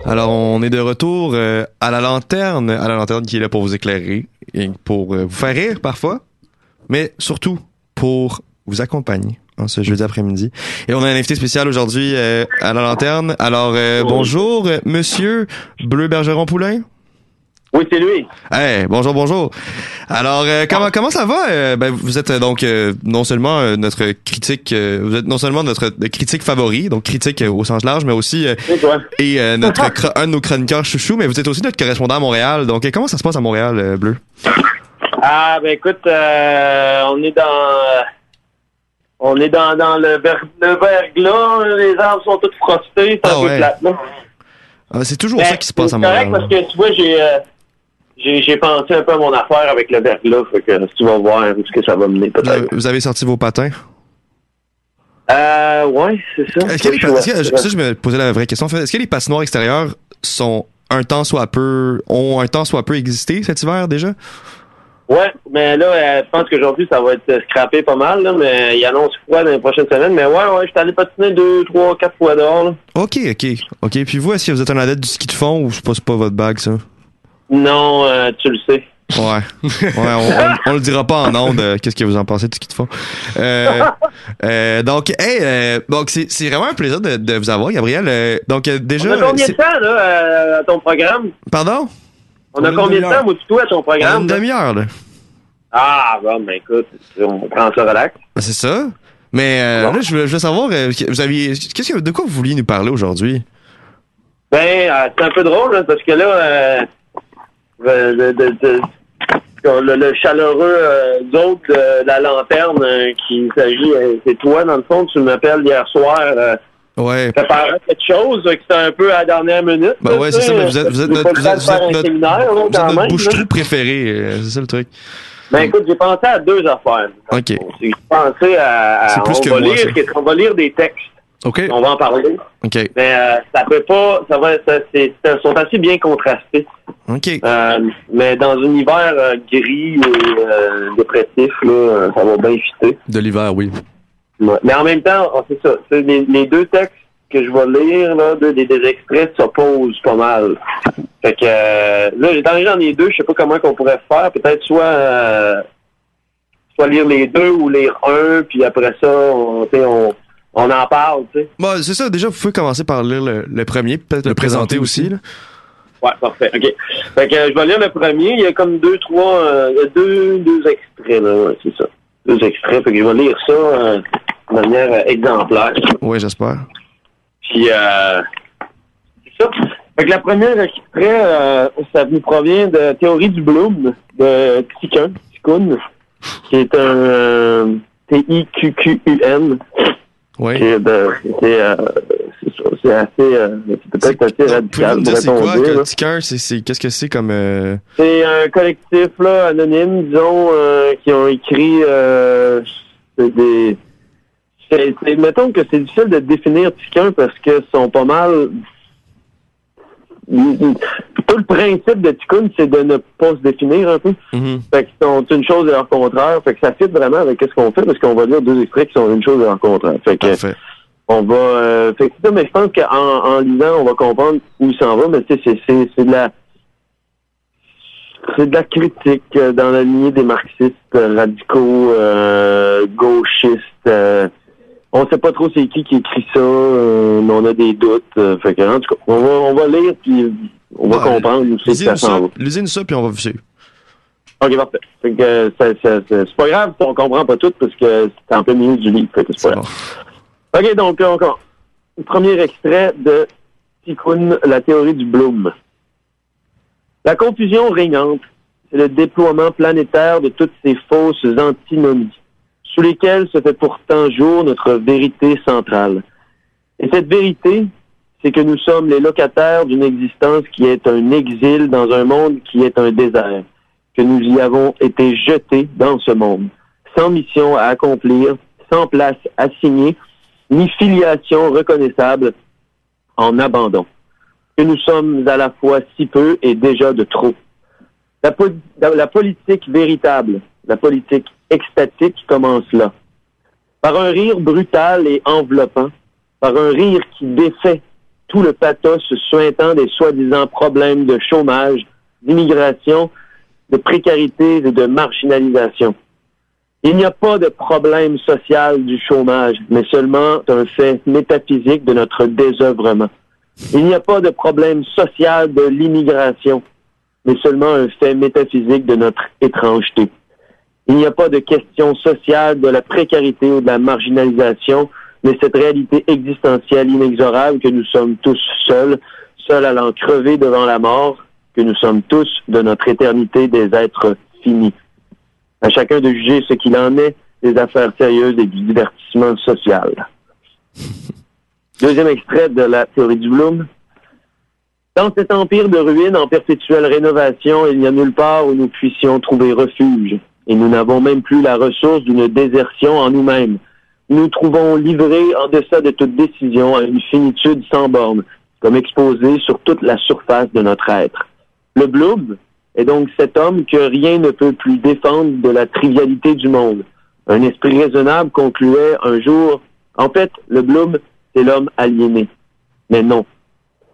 Alors, on est de retour à la lanterne qui est là pour vous éclairer et pour vous faire rire parfois, mais surtout pour vous accompagner en ce jeudi après-midi. Et on a un invité spécial aujourd'hui à la lanterne. Alors, bonjour, monsieur Bleu-Bergeron-Poulain. Oui, c'est lui. Hey, bonjour. Alors, comment ça va? Vous êtes donc non seulement notre critique, vous êtes non seulement notre critique favori, donc critique au sens large, mais aussi un de nos chroniqueurs chouchous, mais vous êtes aussi notre correspondant à Montréal. Donc, comment ça se passe à Montréal, Bleu? Ah, ben écoute, on est dans le verglas, les arbres sont tous frostés, c'est un peu plate, là. Ah, c'est toujours ça qui se passe à Montréal. C'est correct parce que tu vois, j'ai pensé un peu à mon affaire avec le verglas, fait que tu vas voir où est-ce que ça va mener peut-être. Vous avez sorti vos patins? Ouais, c'est ça. Je me posais la vraie question. Est-ce que les patinoires extérieures ont un temps soit peu existé cet hiver déjà? Ouais, mais là, je pense qu'aujourd'hui, ça va être scrappé pas mal, là, mais il annonce froid dans les prochaines semaines. Mais ouais, je suis allé patiner 2, 3, 4 fois dehors, là. OK. Puis vous, est-ce que vous êtes un adepte du ski de fond ou c'est pas votre bague, ça? Non, tu le sais. Ouais, on le dira pas en ondes, qu'est-ce que vous en pensez du ski de fond. Donc, c'est vraiment un plaisir de vous avoir, Gabriel. Donc, déjà... On a combien de temps, là, à ton programme? Pardon? On a combien de temps, moi, tout à ton programme? Une demi-heure, là. Ah, bon, ben écoute, on prend ça relax. C'est ça. Mais là, je veux savoir, de quoi vous vouliez nous parler aujourd'hui? Ben, c'est un peu drôle, là, parce que là, le chaleureux d'autre de la lanterne qui s'agit, c'est toi, dans le fond, tu m'appelles hier soir. Ouais. Préparer quelque chose, que c'était un peu à la dernière minute. Ben ouais, c'est ça, mais vous êtes notre bouche-trou préféré, c'est ça le truc. Ben écoute, j'ai pensé à deux affaires. OK. J'ai pensé à c'est plus que moi, on va lire des textes. OK. On va en parler. OK. Mais ça peut pas, sont assez bien contrastés. OK. Mais dans un univers gris et dépressif, là, ça va bien fitter. De l'hiver, oui. Ouais. Mais en même temps, c'est ça. Les deux textes que je vais lire, là, des extraits s'opposent pas mal. Fait que là, j'en ai deux, je sais pas comment qu'on pourrait faire. Peut-être soit lire les deux ou lire un, puis après ça, on en parle, tu sais. Bon, c'est ça. Déjà, vous pouvez commencer par lire le premier, peut-être le présenter aussi, là. Ouais, parfait. OK. Fait que je vais lire le premier. Il y a comme deux extraits, là. Ouais, c'est ça. Deux extraits. Fait que je vais lire ça de manière exemplaire. Oui, j'espère. Puis, c'est ça. Fait que la première extrait, ça vous provient de Théorie du Bloom de Tikkun, qui est un Tiqqun. Oui. C'est peut-être assez radical. C'est quoi, Tikkun? Qu'est-ce que c'est comme... C'est un collectif, là, anonyme, disons, qui ont écrit mettons que c'est difficile de définir Tikkun parce que sont pas mal... Tout le principe de Tikkun, c'est de ne pas se définir un peu. Mm-hmm. Fait qu'ils sont une chose et leur contraire. Fait que ça fit vraiment avec ce qu'on fait parce qu'on va lire deux extraits qui sont une chose et leur contraire. Fait que on va... fait que c'est ça, mais je pense qu'en lisant, on va comprendre où il s'en va, mais tu sais, c'est de la critique dans la lignée des marxistes radicaux, gauchistes. On sait pas trop c'est qui écrit ça, mais on a des doutes. Fait que, en tout cas, on va lire puis on va comprendre où c'est que ça s'en va. Lisez-nous ça puis on va vous suivre. OK, parfait. Fait que c'est pas grave si on comprend pas tout parce que c'est en plein milieu du livre. Fait que c'est pas grave. Bon. OK, donc on commence. Premier extrait de Tikkun, la théorie du Bloom. La confusion régnante, c'est le déploiement planétaire de toutes ces fausses antinomies, sous lesquelles se fait pourtant jour notre vérité centrale. Et cette vérité, c'est que nous sommes les locataires d'une existence qui est un exil dans un monde qui est un désert, que nous y avons été jetés dans ce monde, sans mission à accomplir, sans place assignée, ni filiation reconnaissable, en abandon. Que nous sommes à la fois si peu et déjà de trop. La politique véritable, la politique extatique commence là. Par un rire brutal et enveloppant, par un rire qui défait tout le pathos suintant des soi-disant problèmes de chômage, d'immigration, de précarité et de marginalisation. Il n'y a pas de problème social du chômage, mais seulement un fait métaphysique de notre désœuvrement. Il n'y a pas de problème social de l'immigration, mais seulement un fait métaphysique de notre étrangeté. Il n'y a pas de question sociale de la précarité ou de la marginalisation, mais cette réalité existentielle inexorable que nous sommes tous seuls allant crever devant la mort, que nous sommes tous de notre éternité des êtres finis. À chacun de juger ce qu'il en est des affaires sérieuses et du divertissement social. Deuxième extrait de la théorie du Bloom. Dans cet empire de ruines en perpétuelle rénovation, il n'y a nulle part où nous puissions trouver refuge. Et nous n'avons même plus la ressource d'une désertion en nous-mêmes. Nous nous trouvons livrés en deçà de toute décision à une finitude sans borne, comme exposés sur toute la surface de notre être. Le Bloom est donc cet homme que rien ne peut plus défendre de la trivialité du monde. Un esprit raisonnable concluait un jour, en fait, le Bloom, c'est l'homme aliéné. Mais non.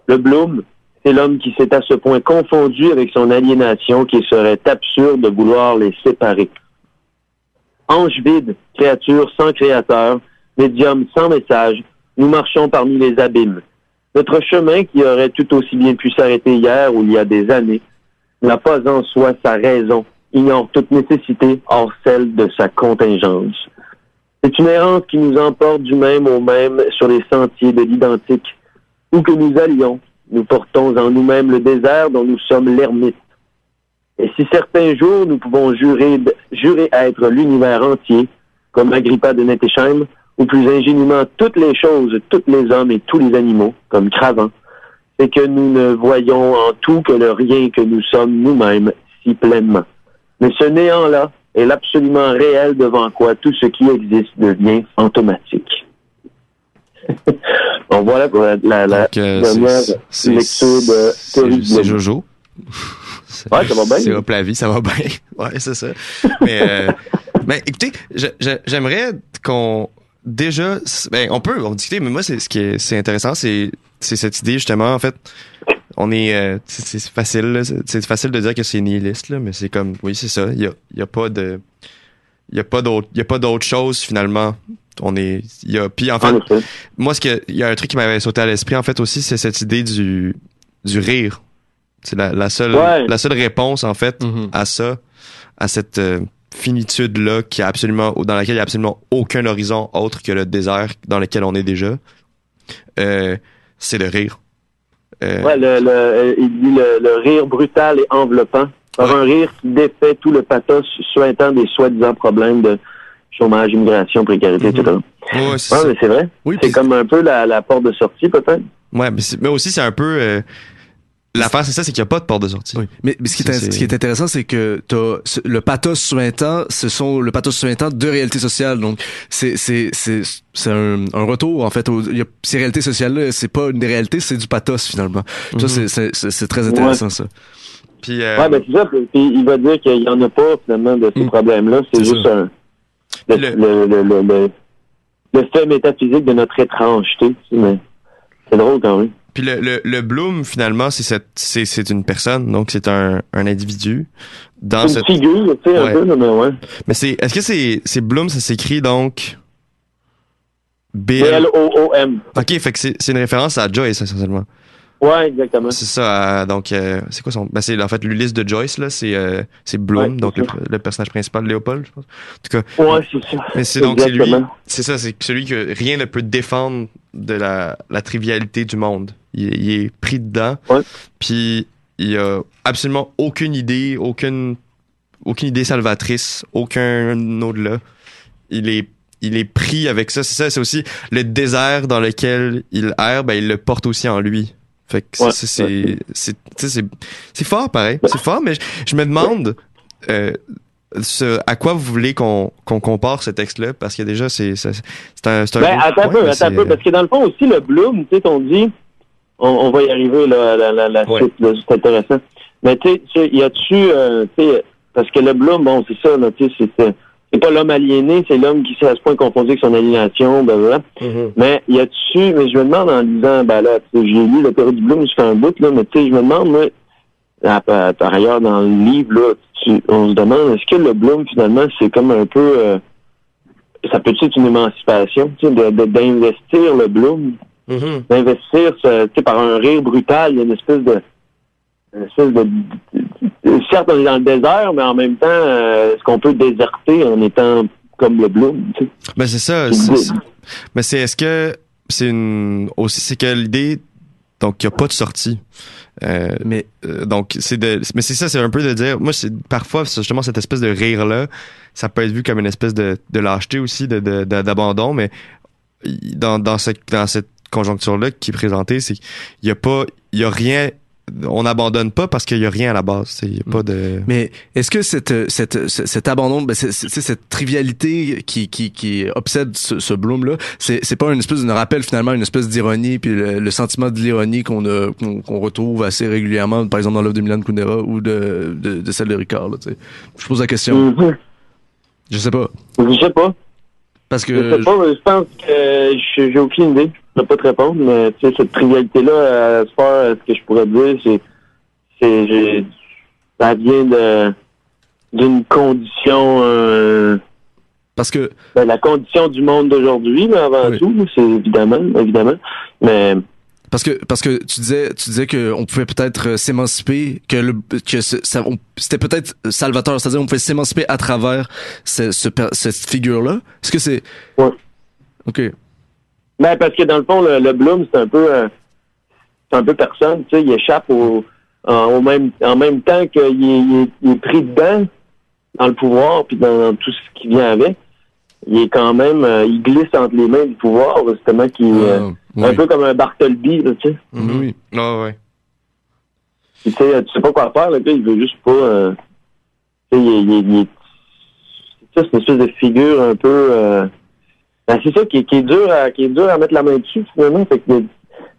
Le Bloom, c'est l'homme qui s'est à ce point confondu avec son aliénation qu'il serait absurde de vouloir les séparer. Ange vide, créature sans créateur, médium sans message, nous marchons parmi les abîmes. Notre chemin, qui aurait tout aussi bien pu s'arrêter hier ou il y a des années, n'a pas en soi sa raison, ignore toute nécessité hors celle de sa contingence. C'est une errance qui nous emporte du même au même sur les sentiers de l'identique. Où que nous allions, nous portons en nous-mêmes le désert dont nous sommes l'ermite. Et si certains jours nous pouvons jurer être l'univers entier, comme Agrippa de Nettesheim, ou plus ingénument toutes les choses, tous les hommes et tous les animaux, comme Cravant, c'est que nous ne voyons en tout que le rien que nous sommes nous-mêmes si pleinement. Mais ce néant-là est l'absolument réel devant quoi tout ce qui existe devient fantomatique. Bon, voilà pour la dernière lecture de théorie du C'est Jojo. Ouais, ça va bien. C'est hop la vie, ça va bien. Ouais, c'est ça. Mais écoutez, j'aimerais qu'on déjà, on peut discuter, mais moi c'est intéressant, c'est cette idée justement en fait. On est, c'est facile, là, c'est facile de dire que c'est nihiliste là, mais c'est comme, oui c'est ça. Il y a pas d'autre chose finalement. Puis en fait, moi il y a un truc qui m'avait sauté à l'esprit en fait aussi, c'est cette idée du rire. C'est la seule réponse en fait à ça, à cette finitude-là dans laquelle il n'y a absolument aucun horizon autre que le désert dans lequel on est déjà. C'est le rire. Il dit le rire brutal et enveloppant. Un rire qui défait tout le pathos suintant des soi-disant problèmes de chômage, immigration, précarité, etc. Ouais, c'est ça. Mais c'est vrai. Oui, c'est comme un peu la porte de sortie, peut-être. Ouais, mais aussi c'est un peu... L'affaire, c'est ça, c'est qu'il n'y a pas de porte de sortie. Oui. Mais ce qui est intéressant, c'est que le pathos suintant, le pathos suintant de réalité sociale. Donc, c'est un retour, en fait. Ces réalités sociales-là, c'est pas une réalité, c'est du pathos, finalement. Ça, c'est très intéressant, ça. Puis, ben, c'est ça. Puis, il va dire qu'il n'y en a pas, finalement, de ces problèmes-là. C'est juste le fait métaphysique de notre étrangeté. Mais c'est drôle, quand même. Puis le Bloom, finalement, c'est une personne, donc c'est un individu. Dans une figure, tu sais, un peu, mais ouais. Mais est-ce que c'est Bloom, ça s'écrit donc B-L-O-O-M. OK, fait que c'est une référence à Joyce, essentiellement. Ouais, exactement. C'est ça, donc, c'est quoi son... Ben, c'est en fait l'Ulysse de Joyce, là, c'est Bloom, donc le personnage principal, Léopold, je pense. En tout cas. Ouais, c'est ça. Mais c'est donc, c'est lui, c'est ça, c'est celui que rien ne peut défendre de la trivialité du monde. Il est pris dedans, puis il a absolument aucune idée salvatrice, aucun au-delà. Il est pris avec ça, c'est ça, c'est aussi le désert dans lequel il erre, ben il le porte aussi en lui. Fait que c'est fort pareil, c'est fort, mais je me demande à quoi vous voulez qu'on compare ce texte-là, parce que déjà c'est un attends un peu, parce que dans le fond aussi le Bloom, tu sais, on dit on va y arriver là, la suite, là, c'est intéressant. Mais tu sais, y a-tu, tu sais, parce que le Bloom, bon, c'est ça, là, tu sais, c'est c'est pas l'homme aliéné, c'est l'homme qui s'est à ce point confondu avec son aliénation, blablabla. Mais y a-tu, mais je me demande en lisant, ben là, j'ai lu la théorie du Bloom, ça fait un bout, là, mais tu sais, je me demande, moi, par ailleurs, dans le livre, là, on se demande, est-ce que le Bloom, finalement, c'est comme un peu, ça peut être une émancipation, tu sais, d'investir le Bloom, d'investir, tu sais, par un rire brutal, il y a une espèce de certes, on est dans le désert, mais en même temps, est-ce qu'on peut déserter en étant comme le Bloom, tu sais? Ben, c'est ça. Mais est-ce que c'est c'est que l'idée, donc, il n'y a pas de sortie. Donc, mais c'est ça, c'est un peu de dire, moi, c'est parfois, justement, cette espèce de rire-là, ça peut être vu comme une espèce de lâcheté aussi, d'abandon, mais dans cette conjoncture-là qui est présentée, c'est qu'il y a rien, on n'abandonne pas parce qu'il y a rien à la base. Il y a pas de. Mais est-ce que cet abandon, cette trivialité qui obsède ce Bloom-là, c'est pas une espèce de rappel finalement, une espèce d'ironie, puis le sentiment de l'ironie qu'on retrouve assez régulièrement, par exemple dans l'œuvre de Milan Kundera ou de celle de Ricard. Là, je pose la question. Je sais pas. Je sais pas. Parce que je sais pas, je pense que j'ai aucune idée. Je peux pas te répondre, mais tu sais, cette trivialité-là, à se faire, ce que je pourrais te dire, ça vient d'une condition, parce que la condition du monde d'aujourd'hui, mais avant tout, c'est évidemment, mais parce que tu disais que on pouvait peut-être s'émanciper, c'était peut-être salvateur, c'est-à-dire on pouvait s'émanciper à travers cette figure-là. Est-ce que c'est OK. Ben, parce que dans le fond, le Bloom, c'est un peu personne, tu sais, il échappe en même temps qu'il est pris dedans, dans le pouvoir, puis dans tout ce qui vient avec. Il est quand même, il glisse entre les mains du pouvoir, justement, un peu comme un Bartleby, là, tu sais. Oui. Ouais. Tu sais pas quoi faire, le gars, il veut juste pas, tu sais, c'est une espèce de figure un peu, c'est ça qui est dur à mettre la main dessus, finalement. Fait que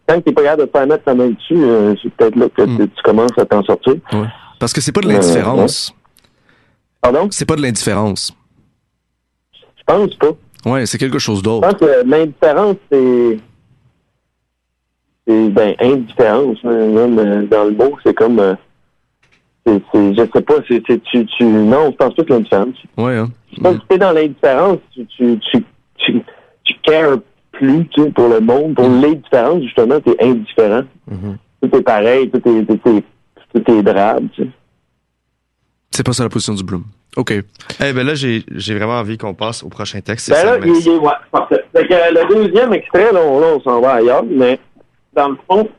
quand t'es pas capable de te faire mettre la main dessus, c'est peut-être là que tu commences à t'en sortir. Ouais. Parce que c'est pas de l'indifférence. Pardon? C'est pas de l'indifférence. Je pense pas. Ouais, c'est quelque chose Je d'autre. pense que l'indifférence, c'est indifférence, même dans le mot, c'est comme je sais pas, non, je pense pas que l'indifférence. Ouais, hein. Je pense que t'es dans l'indifférence, tu cares plus, tu sais, pour le monde. Pour l'indifférence, justement, t'es indifférent. Tout est pareil, tout est drabe, tu sais. C'est pas ça la position du Bloom. OK. Ben là, j'ai vraiment envie qu'on passe au prochain texte. Ben là, ouais, parfait. Fait que le deuxième extrait, là, on s'en va ailleurs, mais dans le fond,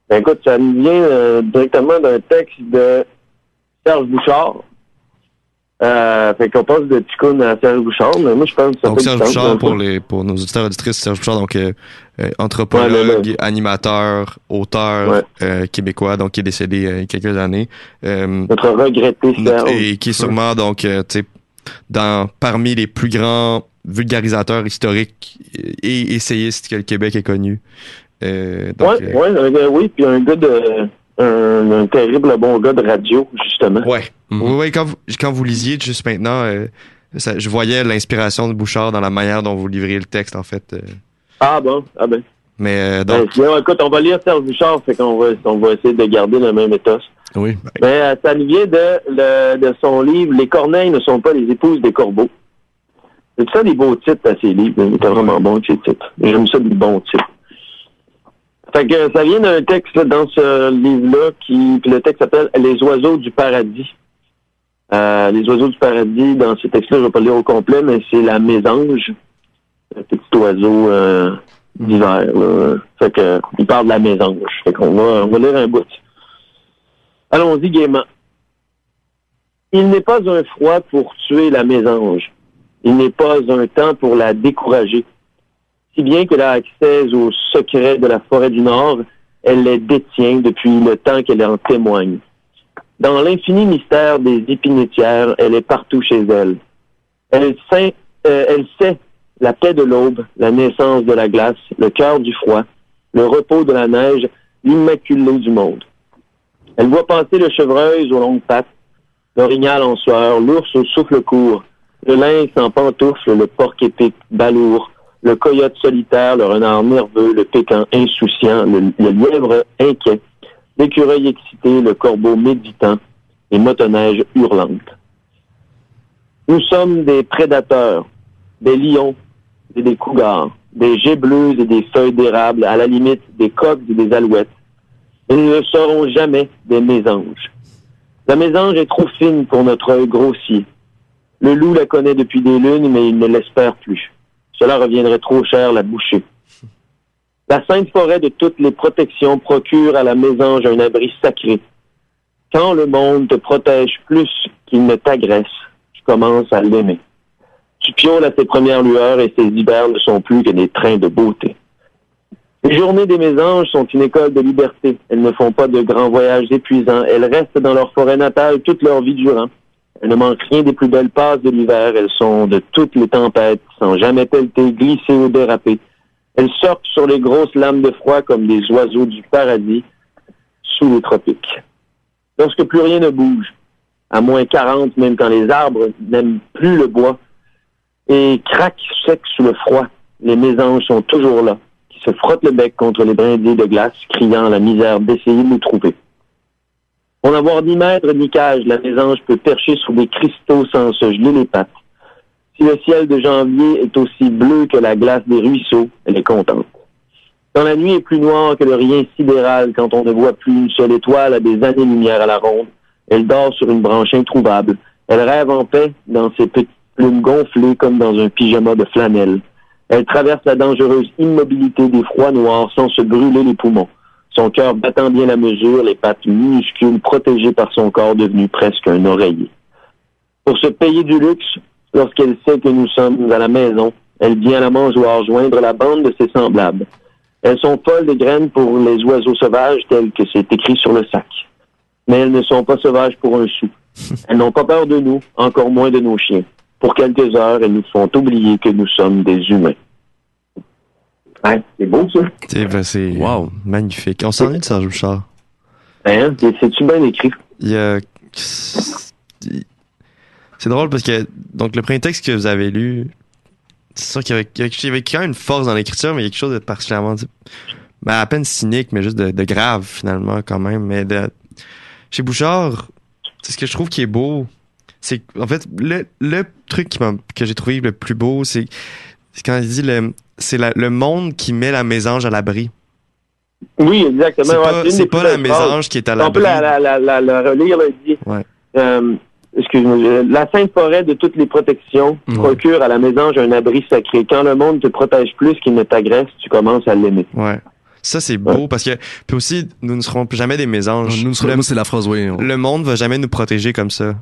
ben écoute, ça nous vient directement d'un texte de Serge Bouchard. Fait qu'on passe de Ticoun à Serge Bouchard, mais moi je pense que ça donc fait Serge du sens, Bouchard, pour nos auditeurs et auditrices, Serge Bouchard, donc anthropologue, animateur, auteur québécois, donc qui est décédé il y a quelques années. Notre regretté Serge. Et qui est sûrement donc tu sais parmi les plus grands vulgarisateurs historiques et essayistes que le Québec ait connu. Oui, puis un gars un terrible bon gars de radio, justement. Ouais. Oui, quand vous lisiez juste maintenant, je voyais l'inspiration de Bouchard dans la manière dont vous livriez le texte, en fait. Ah ben. Mais donc. Écoute, on va lire Serge Bouchard, fait qu'on va essayer de garder le même éthos. Oui. Mais ça nous vient de son livre Les Corneilles ne sont pas les épouses des corbeaux. C'est ça des beaux titres à ces livres. C'est vraiment bon ces titres. J'aime ça des bons titres. Fait que ça vient d'un texte là, dans ce livre-là puis le texte s'appelle Les oiseaux du paradis. Les oiseaux du paradis, dans ce texte-là, je vais pas le lire au complet, mais c'est la mésange, un petit oiseau d'hiver. Là. Fait que il parle de la mésange. Fait qu'on va lire un bout. Allons-y gaiement. Il n'est pas un froid pour tuer la mésange. Il n'est pas un temps pour la décourager. Si bien qu'elle a accès aux secrets de la forêt du Nord, elle les détient depuis le temps qu'elle en témoigne. Dans l'infini mystère des épinetières, elle est partout chez elle. Elle sait la paix de l'aube, la naissance de la glace, le cœur du froid, le repos de la neige, l'immaculé du monde. Elle voit passer le chevreuil aux longues pattes, l'orignal en sueur, l'ours au souffle court, le lynx en pantoufle, le porc-épic balourd, le coyote solitaire, le renard nerveux, le pécan insouciant, le lièvre inquiet, l'écureuil excité, le corbeau méditant, les motoneiges hurlantes. Nous sommes des prédateurs, des lions et des cougars, des gébleuses et des feuilles d'érable, à la limite des coqs et des alouettes. Et nous ne serons jamais des mésanges. La mésange est trop fine pour notre œil grossier. Le loup la connaît depuis des lunes, mais il ne l'espère plus. Cela reviendrait trop cher la boucher. La sainte forêt de toutes les protections procure à la mésange un abri sacré. Quand le monde te protège plus qu'il ne t'agresse, tu commences à l'aimer. Tu piaules à tes premières lueurs et ses hivers ne sont plus que des trains de beauté. Les journées des mésanges sont une école de liberté. Elles ne font pas de grands voyages épuisants. Elles restent dans leur forêt natale toute leur vie durant. Elles ne manquent rien des plus belles passes de l'hiver. Elles sont de toutes les tempêtes, sans jamais pelleter, glisser ou déraper. Elles sortent sur les grosses lames de froid comme des oiseaux du paradis sous les tropiques. Lorsque plus rien ne bouge, à moins 40, même quand les arbres n'aiment plus le bois, et craquent secs sous le froid, les mésanges sont toujours là, qui se frottent le bec contre les brindilles de glace, criant la misère d'essayer de nous trouver. Pour n'avoir ni maître ni cage, la mésange peut percher sur des cristaux sans se geler les pattes. Si le ciel de janvier est aussi bleu que la glace des ruisseaux, elle est contente. Quand la nuit est plus noire que le rien sidéral, quand on ne voit plus une seule étoile à des années-lumière à la ronde, elle dort sur une branche introuvable. Elle rêve en paix dans ses petites plumes gonflées comme dans un pyjama de flanelle. Elle traverse la dangereuse immobilité des froids noirs sans se brûler les poumons. Son cœur battant bien la mesure, les pattes minuscules protégées par son corps devenu presque un oreiller. Pour se payer du luxe, lorsqu'elle sait que nous sommes à la maison, elle vient à la mangeoire joindre la bande de ses semblables. Elles sont folles de graines pour les oiseaux sauvages tels que c'est écrit sur le sac. Mais elles ne sont pas sauvages pour un sou. Elles n'ont pas peur de nous, encore moins de nos chiens. Pour quelques heures, elles nous font oublier que nous sommes des humains. Hein, c'est beau, ça? C'est wow, magnifique. On s'ennuie de Serge Bouchard. Hein? C'est-tu bien écrit? C'est drôle parce que donc le premier texte que vous avez lu, c'est sûr qu'il y avait quand même une force dans l'écriture, mais il y a quelque chose de particulièrement à peine cynique, mais juste de grave finalement quand même. Mais chez Bouchard, c'est ce que je trouve qui est beau. C'est en fait le truc que j'ai trouvé le plus beau, c'est quand il dit c'est le monde qui met la mésange à l'abri. Oui, exactement. C'est pas la mésange qui est à l'abri. On peut la relire, là, il dit. Ouais. Excuse-moi. La sainte forêt de toutes les protections procure à la mésange un abri sacré. Quand le monde te protège plus qu'il ne t'agresse, tu commences à l'aimer. Ouais. Ça, c'est beau parce que, puis aussi, nous ne serons plus jamais des mésanges. Moi, c'est la phrase, oui. Le monde va jamais nous protéger comme ça.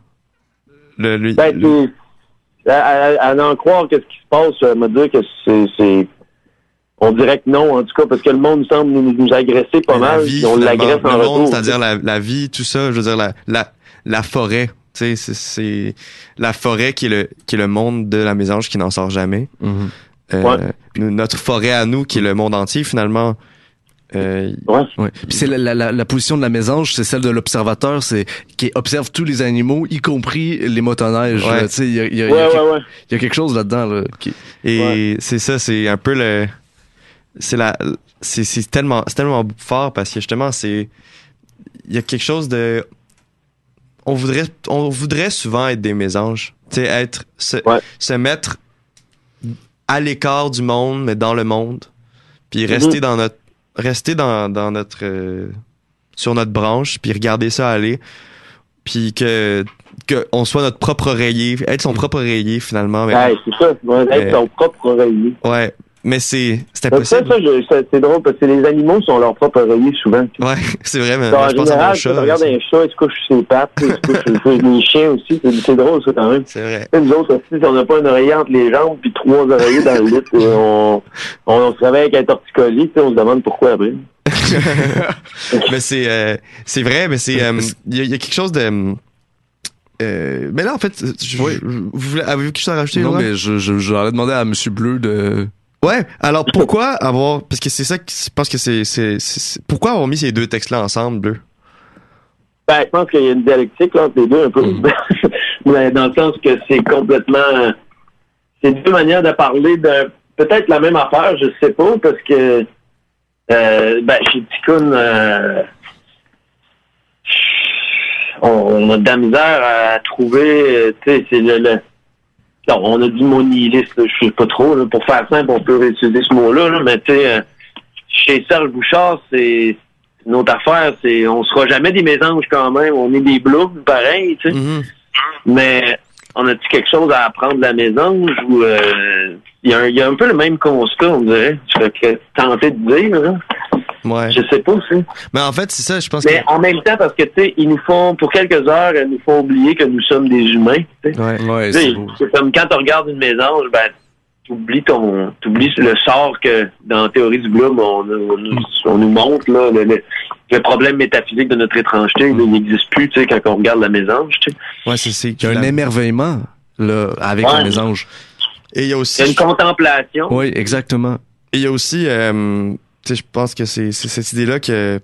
À en croire qu'est-ce qui se passe, me dire que c'est on dirait que non, en tout cas, parce que le monde semble nous agresser pas mal. On l'agresse en retour. Monde, c'est-à-dire la vie, tout ça, je veux dire, la forêt. Tu sais, c'est la forêt qui est le monde de la mésange qui n'en sort jamais. Notre forêt à nous, qui est le monde entier, finalement. Ouais. Puis c'est la position de la mésange, c'est celle de l'observateur, c'est qui observe tous les animaux, y compris les motoneiges. Tu sais, il y a quelque chose là-dedans là. C'est ça, c'est un peu c'est tellement fort parce que justement il y a quelque chose de on voudrait souvent être des mésanges, tu sais, se mettre à l'écart du monde mais dans le monde, puis rester dans notre sur notre branche, puis regarder ça aller, puis que on soit notre propre oreiller, être son propre oreiller finalement. Mais, c'est ça, être son propre oreiller. Ouais, mais c'est impossible. C'est drôle parce que les animaux sont leurs propres oreillers souvent. Ouais, c'est vrai, mais en je pense général, à mon chat. Tu regardes un chat, il se couche sur ses pattes, il se couche sur les chiens aussi. C'est drôle ça quand même. C'est vrai. Nous autres aussi, si on n'a pas un oreiller entre les jambes puis 3 oreillers dans le lit, on se réveille avec un torticolis, on se demande pourquoi après. Mais c'est vrai, mais c'est il y a quelque chose de mais là en fait avez-vous quelque chose à rajouter? Non, mais j'allais demander à Monsieur Bleu de... Ouais, alors pourquoi avoir, parce que c'est ça que je pense que c'est pourquoi avoir mis ces deux textes-là ensemble, Bleu? Je pense qu'il y a une dialectique là, entre les deux un peu. dans le sens que c'est complètement... C'est deux manières de parler de peut-être la même affaire, je sais pas, parce que chez Ticoun, on a de la misère à trouver, tu sais, c'est non, on a dit mot nihiliste, je sais pas trop, là, pour faire simple, on peut utiliser ce mot-là, là, mais tu sais, chez Serge Bouchard, c'est une autre affaire, on sera jamais des mésanges quand même, on est des blooms, pareil, tu sais. Mm-hmm. Mais on a-tu quelque chose à apprendre de la mésange ou il y a un peu le même constat, on dirait. Je serais tenté de dire, là. Ouais. Je sais pas aussi. Mais en fait, c'est ça, je pense Mais en même temps, parce que, tu sais, ils nous font, pour quelques heures, ils nous font oublier que nous sommes des humains, tu sais. Ouais, c'est comme quand tu regardes une mésange, t'oublies le sort que, dans la théorie du Bloom, on nous montre, là, le problème métaphysique de notre étrangeté, il n'existe plus, tu sais, quand on regarde la mésange, tu sais. Ouais, c'est il y a un émerveillement, là, avec la mésange. Et il y a aussi... Il y a une contemplation. Oui, exactement. Et il y a aussi, tu sais, je pense que c'est cette idée-là que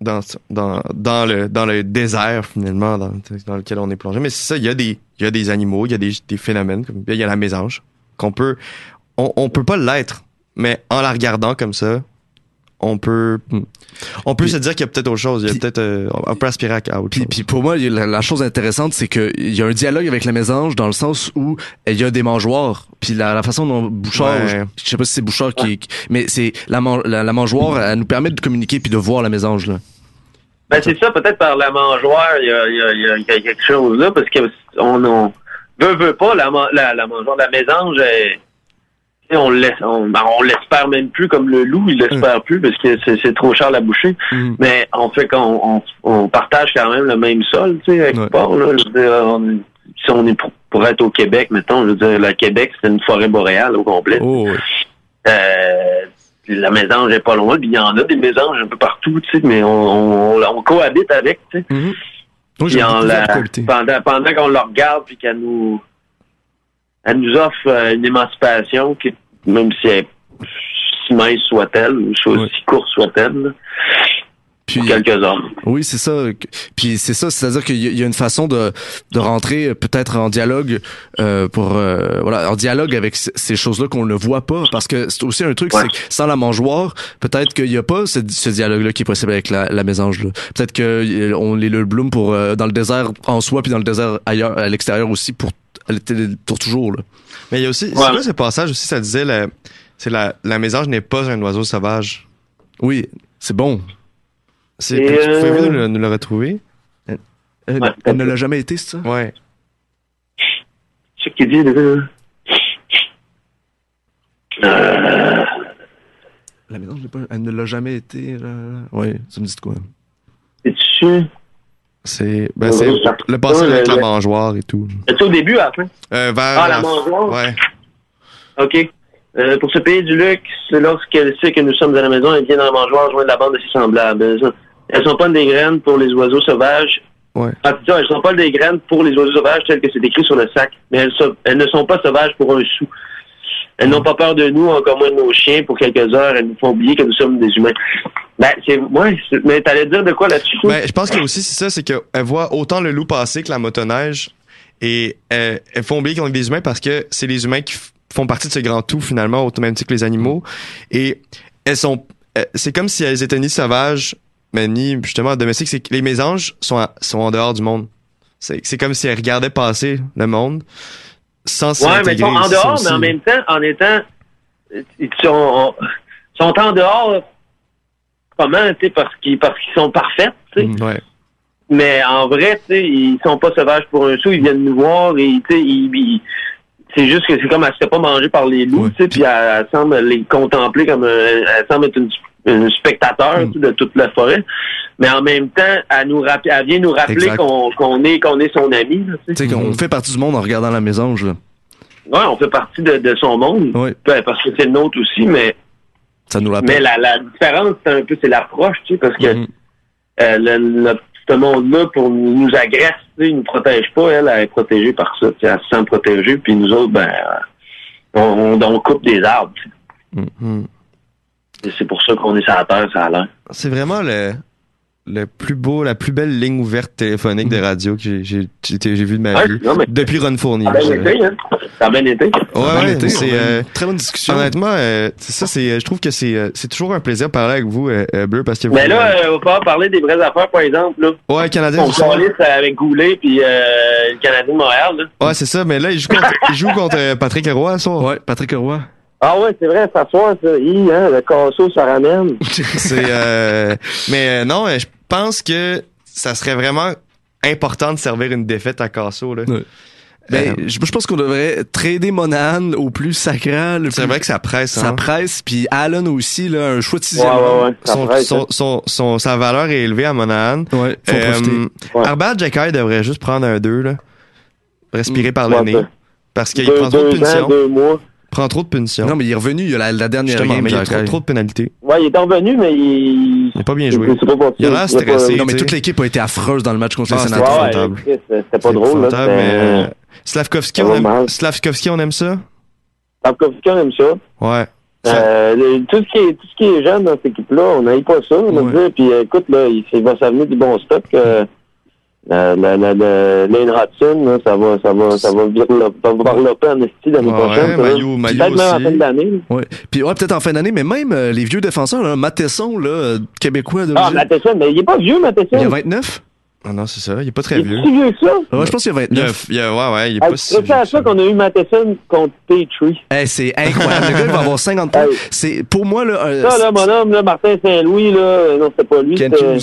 dans le désert, finalement, dans lequel on est plongé. Mais c'est ça, il y a des animaux, il y a des phénomènes, comme il y a la mésange, on peut pas l'être, mais en la regardant comme ça, on peut se dire qu'il y a peut-être autre chose, il y a peut-être on peut aspirer à autre chose. Puis pour moi, la chose intéressante, c'est que il y a un dialogue avec la mésange dans le sens où il y a des mangeoires. Puis la façon dont Bouchard, je sais pas si c'est Bouchard mais c'est la mangeoire, elle nous permet de communiquer puis de voir la mésange là. Ben c'est ça, peut-être par la mangeoire, il y a quelque chose là, parce que on veut pas la mangeoire, la mésange. On l'espère même plus comme le loup, il l'espère plus parce que c'est trop cher à boucher. Mais on fait qu'on partage quand même le même sol, tu sais, quelque part, là. Je veux dire, si on est pour être au Québec, mettons, je veux dire, le Québec, c'est une forêt boréale au complet. Oh, oui. La mésange est pas loin, puis il y en a des mésanges un peu partout, tu sais, mais on cohabite avec, tu sais. Oui, pendant qu'on le regarde puis qu'elle nous offre une émancipation qui, même si elle si mince soit-elle, ou si courte soit-elle, là, puis, pour quelques hommes. Oui, c'est ça. Puis c'est ça, c'est-à-dire qu'il y a une façon de rentrer peut-être en dialogue en dialogue avec ces choses-là qu'on ne voit pas, parce que c'est aussi un truc, c'est que sans la mangeoire, peut-être qu'il y a pas ce dialogue-là qui est possible avec la mésange là. Peut-être que on les le bloom pour dans le désert en soi, puis dans le désert ailleurs, à l'extérieur aussi pour toujours là. Mais il y a aussi, c'est quoi ce passage aussi, ça disait la mésange n'est pas un oiseau sauvage. Oui, c'est bon. Pouvez-vous nous le retrouver? Elle ne l'a jamais été, c'est ça? Ouais. C'est ce qu'il dit, là. La mésange elle ne l'a jamais été. Oui, ça me dit de quoi? C'est-tu? C'est le passage avec la mangeoire et tout. C'est au début, à la fin? La mangeoire? Ouais. OK. Pour ce pays du luxe, c'est lorsqu'elle sait que nous sommes à la maison, elle vient dans la mangeoire joindre la bande de ses semblables. Elles sont pas des graines pour les oiseaux sauvages. Ouais. Elles sont pas des graines pour les oiseaux sauvages telles que c'est écrit sur le sac, mais elles ne sont pas sauvages pour un sou. Elles n'ont pas peur de nous, encore moins de nos chiens. Pour quelques heures, elles nous font oublier que nous sommes des humains. Mais t'allais dire de quoi là-dessus? Je pense que aussi c'est ça, c'est qu'elles voient autant le loup passer que la motoneige, et elles font oublier qu'on est des humains parce que c'est les humains qui font partie de ce grand tout finalement, au même titre que les animaux. Et c'est comme si elles étaient ni sauvages, mais ni justement domestiques. C'est que les mésanges sont en dehors du monde. C'est comme si elles regardaient passer le monde sans s'y intégrer. Mais ils sont en dehors, mais en même temps, ils sont en dehors. Comment, tu sais, parce qu'ils sont parfaits, tu sais. Ouais. Mais en vrai, tu sais, ils sont pas sauvages pour un sou. Ils viennent nous voir et tu sais, c'est juste que c'est comme elle se fait pas manger par les loups, tu sais, puis elle semble les contempler comme elle semble être un spectateur de toute la forêt. Mais en même temps, elle vient nous rappeler qu'on est son ami. Tu sais, qu'on fait partie du monde en regardant la mésange. Là. Ouais, on fait partie de son monde. Oui. Parce que c'est le nôtre aussi, mais ça nous rappelle. Mais la différence, c'est l'approche, tu sais, parce que ce monde-là, pour nous agresse, tu sais, il ne nous protège pas, elle est protégée par ça, tu sais, elle se sent protégée, puis nous autres, on coupe des arbres, tu sais. Et c'est pour ça qu'on est sur la terre, ça a l'air. C'est vraiment la plus belle ligne ouverte téléphonique de radio que j'ai vue de ma vie. Non, mais depuis Ron Fournier. ça a bien été, hein? Ça a bien été. Ouais, c'est très bonne discussion. honnêtement, je trouve que c'est toujours un plaisir de parler avec vous, Bleu, parce que vous. Mais là, on va pas parler des vraies affaires, par exemple, là. Ouais, Canadien. On calisse avec Goulet puis le Canadien de Montréal, là. Ouais, c'est ça, mais là, il joue contre Patrick Roy, ça. Ouais, Patrick Roy. Ah ouais, c'est vrai, ça soir, ça. Le Casso, ça ramène. Non, je pense que ça serait vraiment important de servir une défaite à Casso, là. Ouais. Je pense qu'on devrait trader Monahan au plus sacré. C'est vrai que ça presse, hein. Ça presse, puis Allen aussi, là, un choix de sixième. Ouais, ça presse. Sa valeur est élevée à Monahan. Ouais, faut profiter. Ouais. Arbad Jacky devrait juste prendre un 2, là. Respirer par le Ouais, nez. ça. Parce qu'il prend trop de 2 ans, punitions. 2 mois. Prend trop de punitions. Non, mais il est revenu, il y a la dernière Justement, game, mais il y a Jacky. trop de pénalités. Ouais, il est revenu, mais il Il a pas bien joué. C'est pas possible. Il a l'air stressé. Non, mais t'sais. toute l'équipe a été affreuse dans le match contre les Ah, Sénateurs. Ouais, épouvantable. c'était pas drôle, là. Épouvantable, mais Slavkovski, Ça va mal. Slavkovski, on aime ça? Slavkovski, on aime ça. Ouais. Tout ce qui est jeune dans cette équipe-là, on n'aille pas ça, on va dire. Puis écoute, là, il va s'avenir du bon stock. Lane Hudson, là, ça va varloper en esti l'année prochaine. Maillot Peut-être même en fin aussi. d'année. Ouais. Puis ouais, peut-être en fin d'année, mais même les vieux défenseurs, là, Matheson, là, québécois Ah, d'origine. Matheson, mais il est pas vieux, Matheson. Il y a 29? Ah non, c'est ça. Il est pas très Il vieux. est plus vieux que ça. Ouais, je pense qu'il y a 29. Il est Hey, pas si c'est vieux à que ça qu'on a eu Matheson contre Petrie. C'est incroyable. Le gars, il va avoir 50 points. Hey. C'est, pour moi, là, Ça, là, mon homme, là, Martin Saint-Louis, là, non, c'était pas lui. Ken C'était Hughes.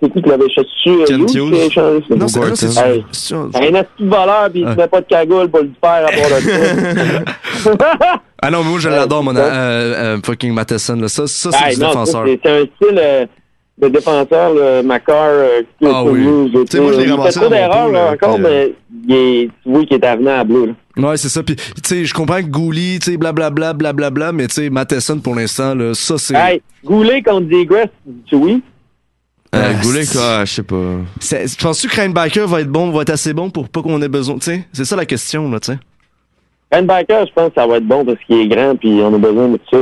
c'est qui l'avait chaussé? Ken Hughes qui a Hughes. échangé ça? non, c'est Hey. c'est- Un esti de voleur, pis il se met pas de cagoule pour le faire à part de ça. Ah non, mais moi, je l'adore, mon fucking Matheson, là. Ça, c'est Hey, du non, défenseur. c'est un style de défenseur, le Macar. Ah oui. Tu sais, moi, je l'ai il fait ramassé trop dans mon d'erreurs, pool, là, encore, puis, mais tu vois qu'il est avenant à bleu, là. Ouais, c'est ça. Puis, tu sais, je comprends que Gouli, tu sais, blablabla, mais tu sais, Matheson, pour l'instant, là, ça, c'est... Hey, Goulet contre Zegras, tu oui? Goulet, quoi, je sais pas. Penses-tu que Reinbacker va être assez bon pour pas qu'on ait besoin, tu sais? C'est ça la question, là, tu sais. Reinbacker, je pense que ça va être bon parce qu'il est grand, puis on a besoin de ça.